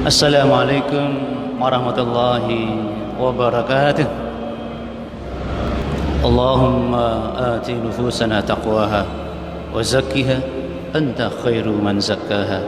Assalamualaikum warahmatullahi wabarakatuh. Allahumma ati nufusana taqwaha wa zakkiha anta khairu man zakkaha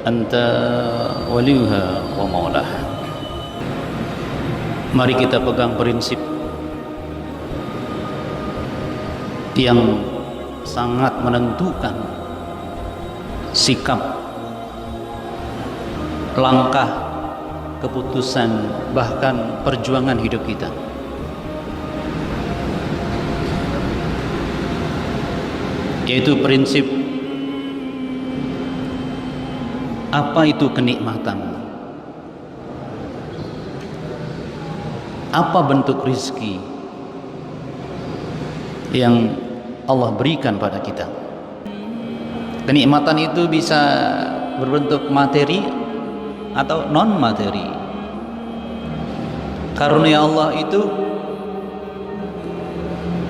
anta waliyuha wa maulaha. Mari kita pegang prinsip yang sangat menentukan sikap, langkah, keputusan, bahkan perjuangan hidup kita. Yaitu prinsip apa itu kenikmatan, apa bentuk rizki yang Allah berikan pada kita. Kenikmatan itu bisa berbentuk materi atau non materi. Karunia Allah itu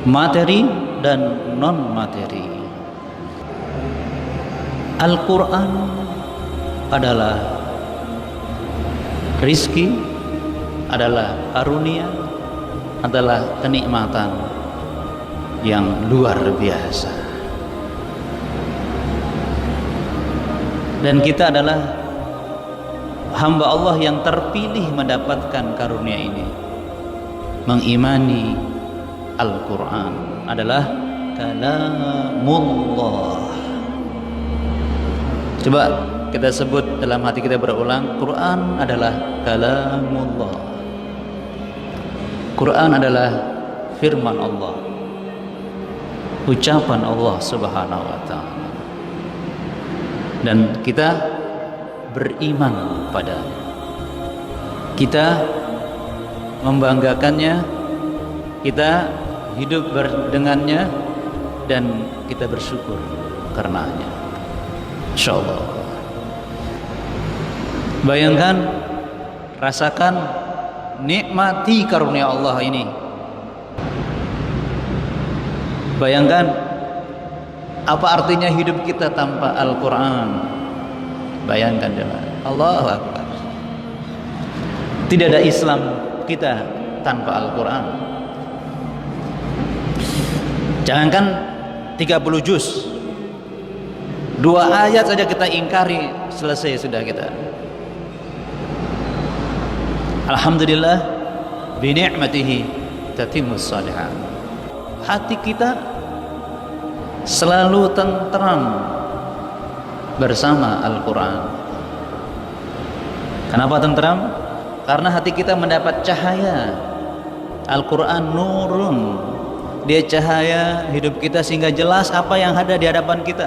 materi dan non materi. Al-Quran adalah rizki, adalah karunia, adalah kenikmatan yang luar biasa. Dan kita adalah hamba Allah yang terpilih mendapatkan karunia ini. Mengimani Al-Quran adalah kalamullah. Coba kita sebut dalam hati kita berulang, Quran adalah kalamullah. Quran adalah firman Allah, ucapan Allah Subhanahu wa ta'ala. Dan kita beriman padanya, kita membanggakannya, kita hidup dengannya, dan kita bersyukur karenanya. InsyaAllah. Bayangkan, rasakan, nikmati karunia Allah ini. Bayangkan apa artinya hidup kita tanpa Al-Quran. Bayangkan jemaah, Allahu Akbar. Tidak ada Islam kita tanpa Al-Quran. Jangankan 30 juz, 2 ayat saja kita ingkari, selesai sudah kita. Alhamdulillah, bi ni'matihi tatimmus shalihat. Hati kita selalu tentram bersama Al-Quran. Kenapa tentram? Karena hati kita mendapat cahaya. Al-Quran nurun, dia cahaya hidup kita sehingga jelas apa yang ada di hadapan kita,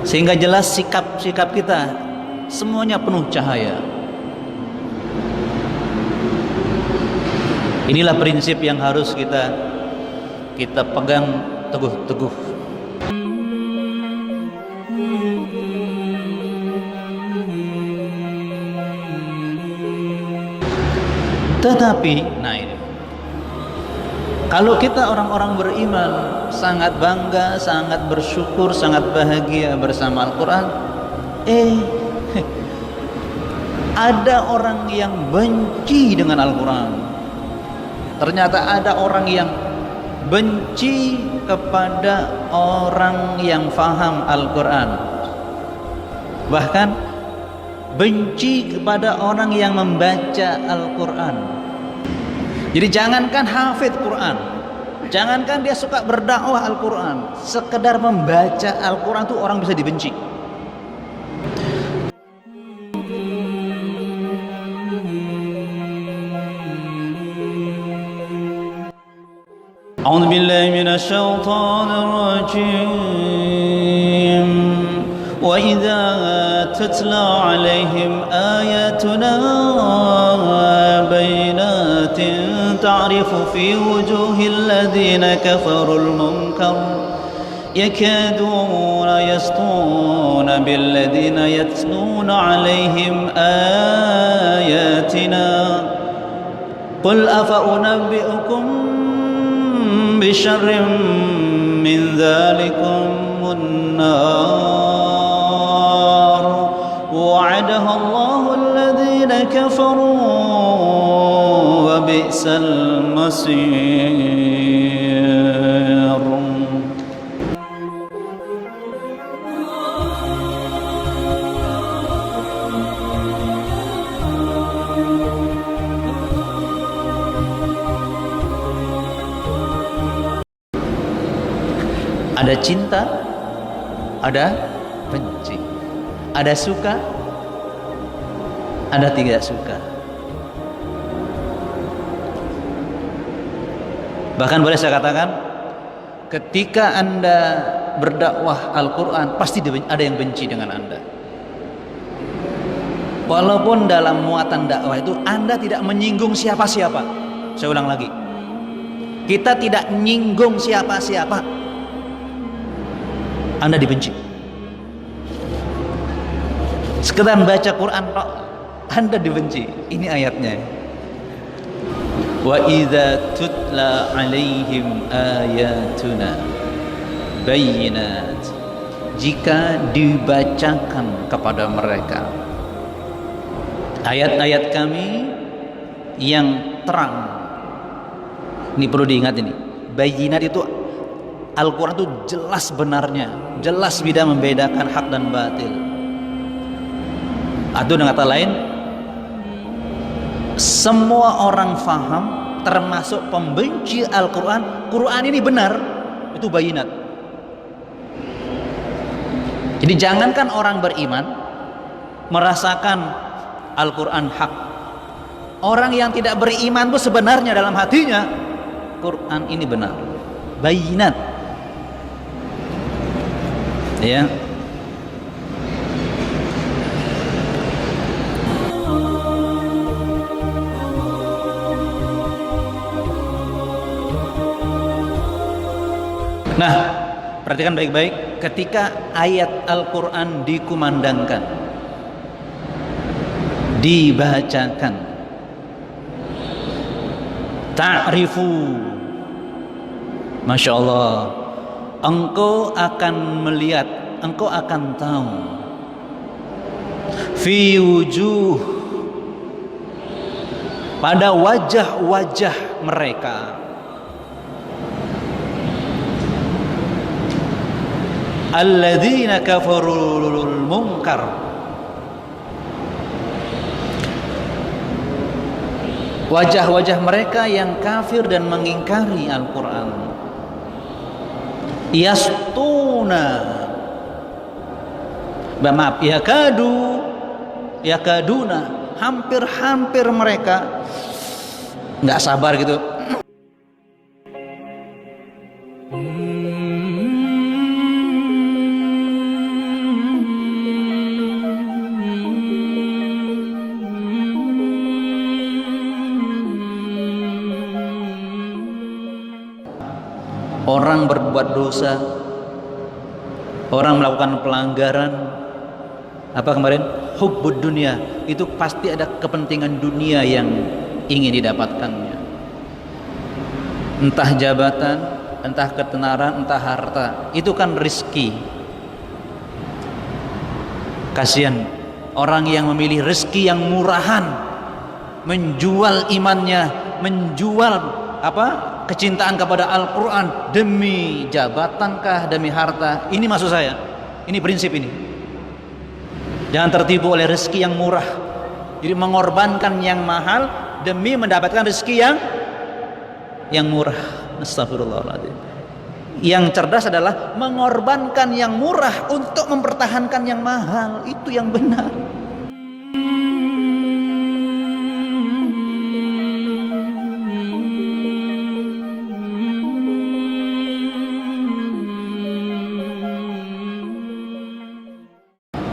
sehingga jelas sikap-sikap kita semuanya penuh cahaya. Inilah prinsip yang harus kita pegang teguh-teguh. Tetapi, nah ini, kalau kita orang-orang beriman sangat bangga, sangat bersyukur, sangat bahagia bersama Al-Quran, ada orang yang benci dengan Al-Quran. Ternyata ada orang yang benci kepada orang yang faham Al-Quran, bahkan benci kepada orang yang membaca Al-Quran. Jadi jangankan hafidh Quran, jangankan dia suka berdakwah Al-Quran, sekedar membaca Al-Quran itu orang bisa dibenci. أعوذ بالله من الشيطان الرجيم وإذا تتلى عليهم آياتنا بينات تعرف في وجوه الذين كفروا المنكر يكادون يسطون بالذين يتلون عليهم آياتنا قل أفأنبئكم بشر من ذلكم النار وعدها كفروا وبئس المصير. Ada cinta, ada benci, ada suka, ada tidak suka. Bahkan boleh saya katakan, ketika Anda berdakwah Al-Quran, pasti ada yang benci dengan Anda. Walaupun dalam muatan dakwah itu Anda tidak menyinggung siapa-siapa. Saya ulang lagi, kita tidak menyinggung siapa-siapa, Anda dibenci. Sekedar baca Quran Anda dibenci. Ini ayatnya. Wa idza tutla alaihim ayatuna bayyinat. Jika dibacakan kepada mereka ayat-ayat kami yang terang. Ini perlu diingat ini. Bayyinat itu Al-Quran itu jelas benarnya, jelas tidak membedakan hak dan batil. Atau dengan kata lain, semua orang faham, termasuk pembenci Al-Quran, Quran ini benar, itu bayinat. Jadi jangankan orang beriman merasakan Al-Quran hak, orang yang tidak beriman pun sebenarnya dalam hatinya Quran ini benar, bayinat. Ya. Nah, perhatikan baik-baik ketika ayat Al-Quran dikumandangkan, dibacakan, ta'rifu, Masya Allah, engkau akan melihat, engkau akan tahu, fi wujuh, pada wajah-wajah mereka, alladzina kafarul munkar, wajah-wajah mereka yang kafir dan mengingkari Al-Quran. Yastuna, maaf, yakaduna, hampir-hampir mereka nggak sabar gitu. Orang berbuat dosa, orang melakukan pelanggaran, apa kemarin, hubbud dunia, itu pasti ada kepentingan dunia yang ingin didapatkannya, entah jabatan, entah ketenaran, entah harta. Itu kan rizki. Kasihan orang yang memilih rizki yang murahan, menjual imannya, menjual kecintaan kepada Al-Quran demi jabatankah, demi harta. Ini maksud saya, ini prinsip ini. Jangan tertipu oleh rezeki yang murah. Jadi mengorbankan yang mahal demi mendapatkan rezeki yang murah. Astagfirullahaladzim. Yang cerdas adalah mengorbankan yang murah untuk mempertahankan yang mahal. Itu yang benar.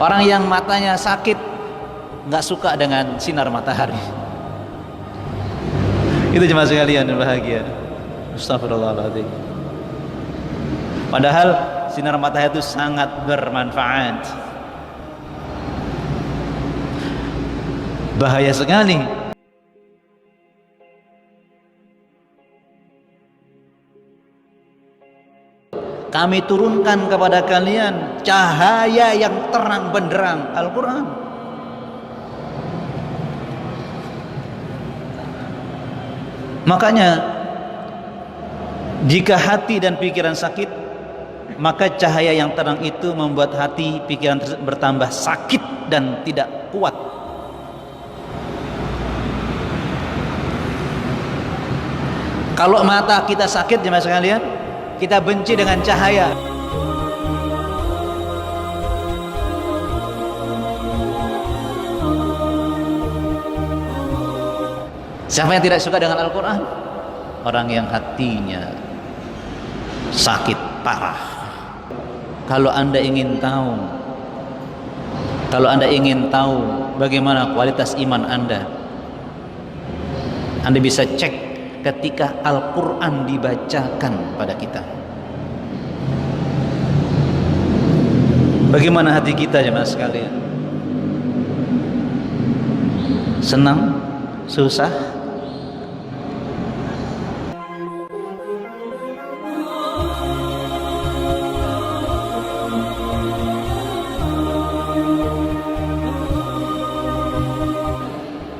Orang yang matanya sakit nggak suka dengan sinar matahari. Itu jemaah sekalian yang bahagia. Astagfirullahaladzim. Padahal sinar matahari itu sangat bermanfaat. Bahaya sekali kami turunkan kepada kalian cahaya yang terang benderang, Al-Quran. Makanya jika hati dan pikiran sakit, maka cahaya yang terang itu membuat hati pikiran bertambah sakit dan tidak kuat. Kalau mata kita sakit jemaah sekalian, kita benci dengan cahaya. Siapa yang tidak suka dengan Al-Quran? Orang yang hatinya sakit parah. Kalau Anda ingin tahu bagaimana kualitas iman Anda bisa cek ketika Al-Quran dibacakan pada kita. Bagaimana hati kita jemaah sekalian? Senang? Susah?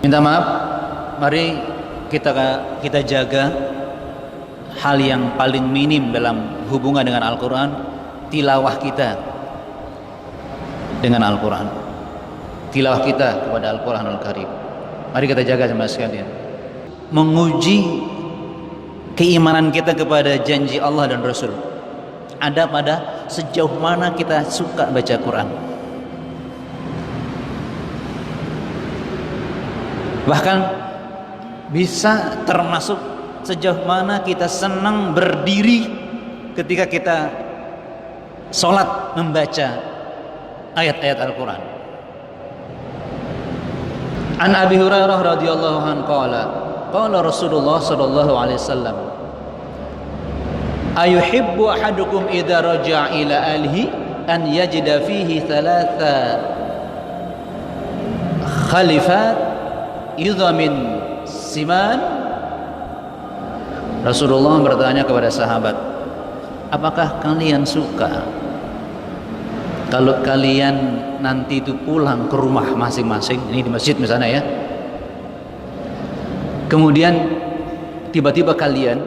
Minta maaf, mari kita jaga hal yang paling minim dalam hubungan dengan Al-Quran, tilawah kita dengan Al-Quran, tilawah kita kepada Al-Quranul Karim. Mari kita jaga sama sekalian. Menguji keimanan kita kepada janji Allah dan Rasul ada pada sejauh mana kita suka baca Quran. Bahkan bisa termasuk sejauh mana kita senang berdiri ketika kita sholat membaca ayat-ayat Al-Quran. An Abi Hurairah radhiyallahu anhu qala Rasulullah sallallahu alaihi wasallam, ayuhibbu ahadukum idza raja'a ila ahlihi an yajida fihi thalatha khalifat idhamin siman. Rasulullah bertanya kepada sahabat, apakah kalian suka kalau kalian nanti itu pulang ke rumah masing-masing, ini di masjid misalnya ya, kemudian tiba-tiba kalian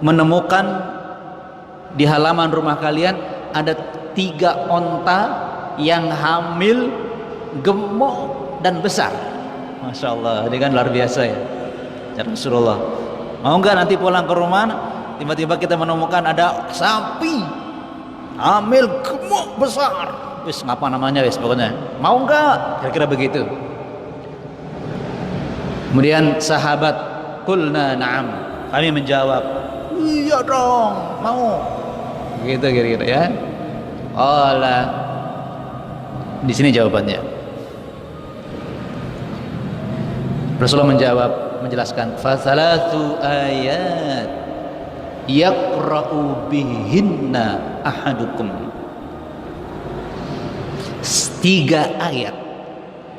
menemukan di halaman rumah kalian ada 3 onta yang hamil, gemuk dan besar. Masya Allah, ini kan luar biasa ya, Rasulullah. Mau nggak nanti pulang ke rumah tiba-tiba kita menemukan ada sapi hamil gemuk besar, wis ngapa namanya wis pokoknya, mau nggak? Kira-kira begitu. Kemudian sahabat qulna na'am, kami menjawab iya dong, mau. Gitu kira-kira ya. Allah, di sini jawabannya. Rasulullah menjelaskan, fasalatu ayat yaqra'u bihinna ahadukum. 3 ayat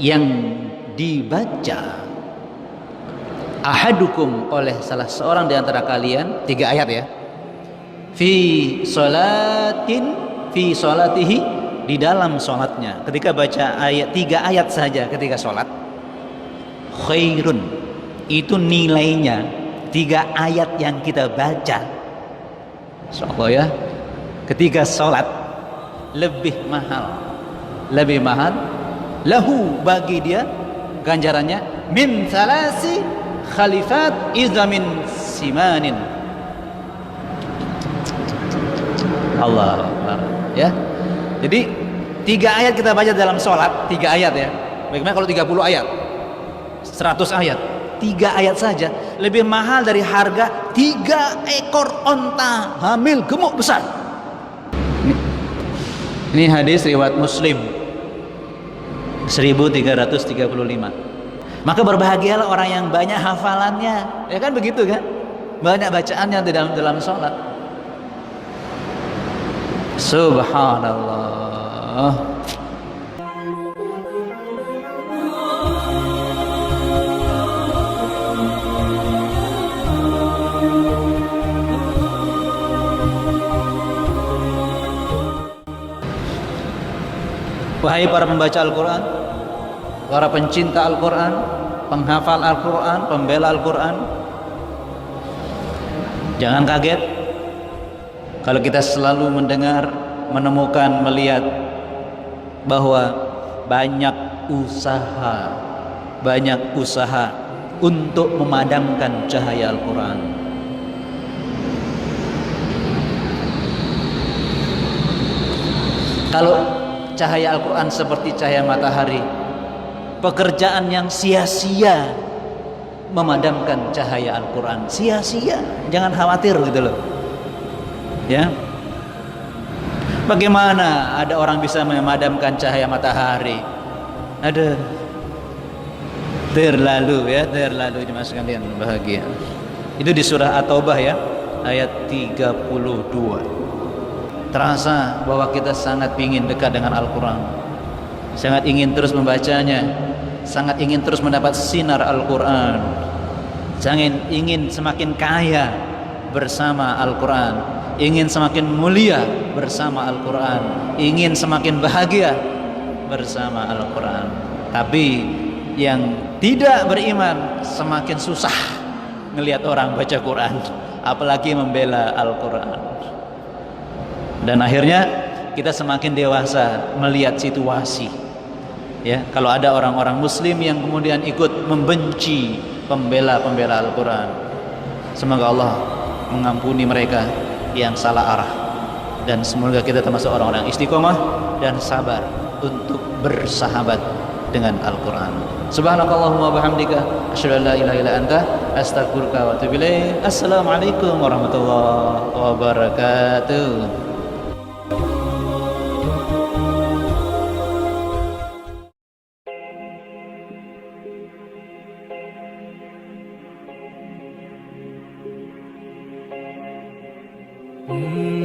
yang dibaca ahadukum oleh salah seorang di antara kalian, 3 ayat ya, fi salatihi, di dalam salatnya, ketika baca ayat 3 ayat saja ketika salat, khairun, itu nilainya 3 ayat yang kita baca insyaallah ya ketika sholat lebih mahal lahu, bagi dia ganjarannya, min salasi khalifat izamin simanin. Allah Akbar ya. Jadi 3 ayat kita baca dalam sholat, 3 ayat ya. Bagaimana kalau 30 ayat, 100 ayat, 3 ayat saja lebih mahal dari harga 3 ekor onta hamil gemuk besar. Ini hadis riwayat Muslim 1335. Maka berbahagialah orang yang banyak hafalannya, ya kan begitu kan, banyak bacaannya di dalam sholat. Subhanallah. Wahai para pembaca Al-Quran, para pencinta Al-Quran, penghafal Al-Quran, pembela Al-Quran, Jangan kaget kalau kita selalu mendengar, menemukan, melihat bahwa banyak usaha untuk memadamkan cahaya Al-Quran. Kalau cahaya Al-Quran seperti cahaya matahari, pekerjaan yang sia-sia memadamkan cahaya Al-Quran, sia-sia. Jangan khawatir gitu loh ya. Bagaimana ada orang bisa memadamkan cahaya matahari? Ada terlalu jemaah sekalian bahagia. Itu di surah At-Taubah ya, ayat 32. Terasa bahwa kita sangat ingin dekat dengan Al-Quran, sangat ingin terus membacanya, sangat ingin terus mendapat sinar Al-Quran, sangat ingin semakin kaya bersama Al-Quran, ingin semakin mulia bersama Al-Quran, ingin semakin bahagia bersama Al-Quran. Tapi yang tidak beriman semakin susah ngelihat orang baca Quran, apalagi membela Al-Quran. Dan akhirnya kita semakin dewasa melihat situasi ya, kalau ada orang-orang muslim yang kemudian ikut membenci pembela-pembela Al-Quran, semoga Allah mengampuni mereka yang salah arah, dan semoga kita termasuk orang-orang istiqomah dan sabar untuk bersahabat dengan Al-Quran. Subhanakallahumma wabihamdika asyhadu an la ilaha illa anta astaghfiruka wa atubu ilaik. Assalamualaikum warahmatullahi wabarakatuh. Mm-hmm.